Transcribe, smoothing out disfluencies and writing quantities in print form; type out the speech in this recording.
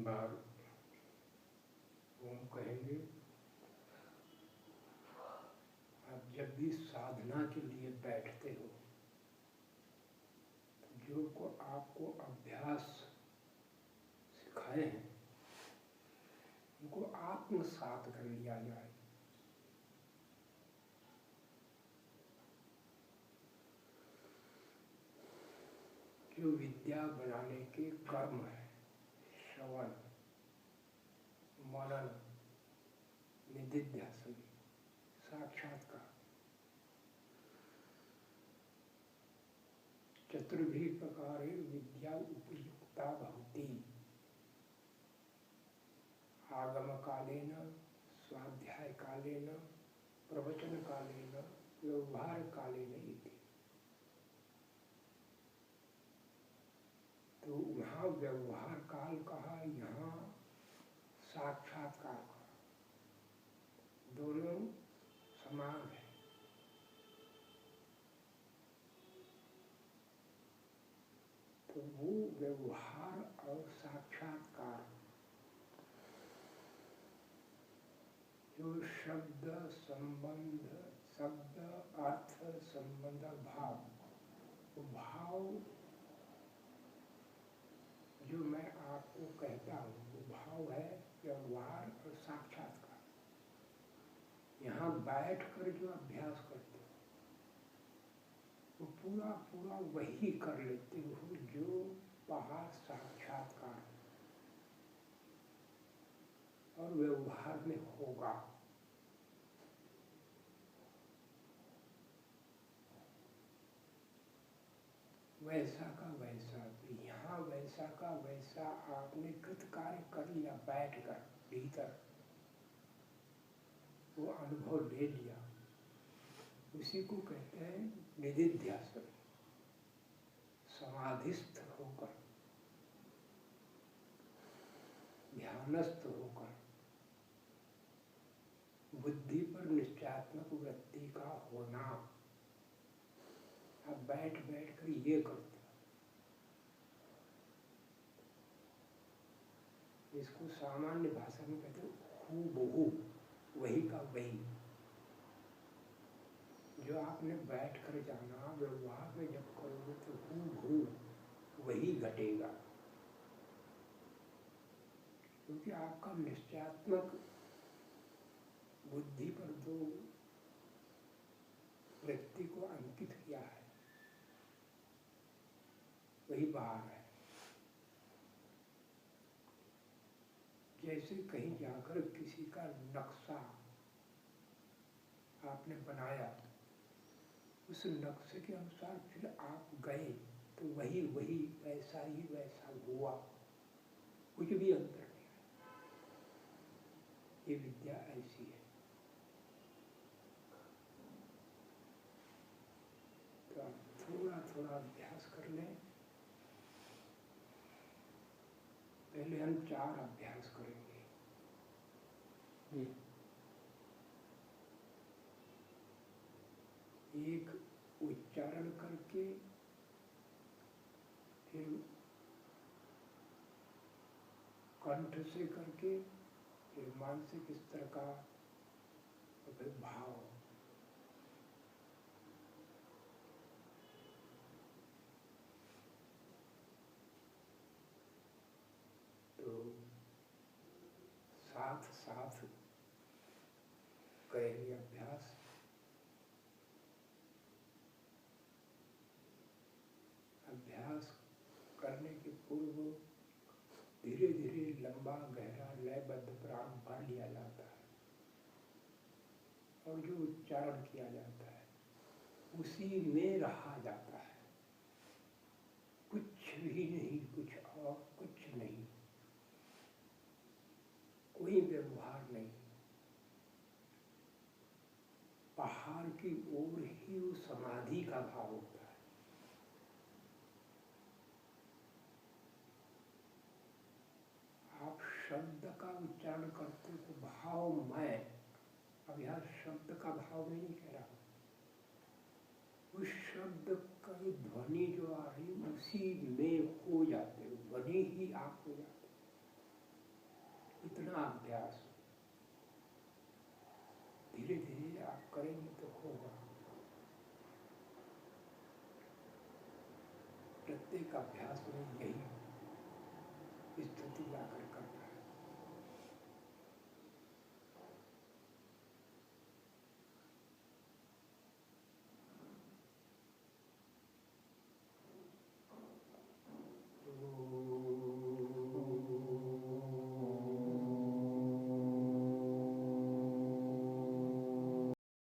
बार ओम कहेंगे। आप जब भी साधना के लिए बैठते हो तो जो को आपको अभ्यास सिखाए हैं उनको आत्मसात कर लिया जाए। जो विद्या बनाने के कर्म है, श्रवण, मनन, निधिध्यासन, साक्षात्कार, चतुर्भी प्रकारे विद्या उपयुक्ता भवति। आगम कालेन, स्वाध्याय कालेन, प्रवचन कालेन, व्यवहार कालेन इति। तो यहाँ व्यवहार काल कहा, यहाँ साक्षात्कार कहा, दोनों समान है। तो वो व्यवहार और साक्षात्कार जो शब्द संबंध, शब्द अर्थ संबंध भाव, वो भाव जो मैं आपको कहता हूँ वो भाव है व्यवहार और साक्षात्कार। यहाँ बैठ कर जो अभ्यास करते हो वो पूरा पूरा वही कर लेते हो जो बाहर साक्षात्कार और व्यवहार में होगा। वैसा का वैसा, यहाँ वैसा का वैसा आपने कृत कार्य कर लिया, बैठ कर भीतर वो अनुभव ले लिया, उसी को कहते हैं निधिध्यासन। समाधिस्थ होकर, ध्यानस्थ होकर, बुद्धि पर निश्चयात्मक वृत्ति का होना। आप बैठ बैठ कर ये करते हो। इसको सामान्य भाषा में कहते हैं हूबहू, वही का वही। जो आपने बैठ कर जाना, व्यवहार में जब करोगे तो हूबहू वही घटेगा, क्योंकि आपका निश्चयात्मक बुद्धि पर जो व्यक्ति को अंकित किया है वही बाहर है। जैसे कहीं जाकर किसी का नक्शा आपने बनाया, उस नक्शे के अनुसार फिर आप गए तो वही वही वैसा ही वैसा हुआ, कुछ भी अंतर नहीं है। ये विद्या ऐसी है। तो आप थोड़ा थोड़ा अभ्यास कर लें। पहले हम 4 अभ्यास करेंगे। एक उच्चारण करके, फिर कंठ से करके, फिर मानसिक स्तर का, और फिर भाव। तो साथ साथ करेंगे अभ्यास। अभ्यास करने के पूर्व धीरे धीरे लंबा गहरा लयबद्ध प्राण भर लिया जाता है और जो उच्चारण किया जाता है उसी में रहा जाता है। कुछ भी नहीं, कुछ और कुछ नहीं, कोई व्यवहार नहीं। पहाड़ की ओर ही वो समाधि का भाव होता है। आप शब्द का उच्चारण करते हो तो भावमय, अब यहाँ शब्द का भाव नहीं कह रहा, उस शब्द की ध्वनि जो आ रही उसी में हो जाते हो, ध्वनि ही आप हो जाते हो। इतना अभ्यास धीरे धीरे आप करेंगे तो होगा। प्रत्येक अभ्यास में यही स्थिति लाकर करना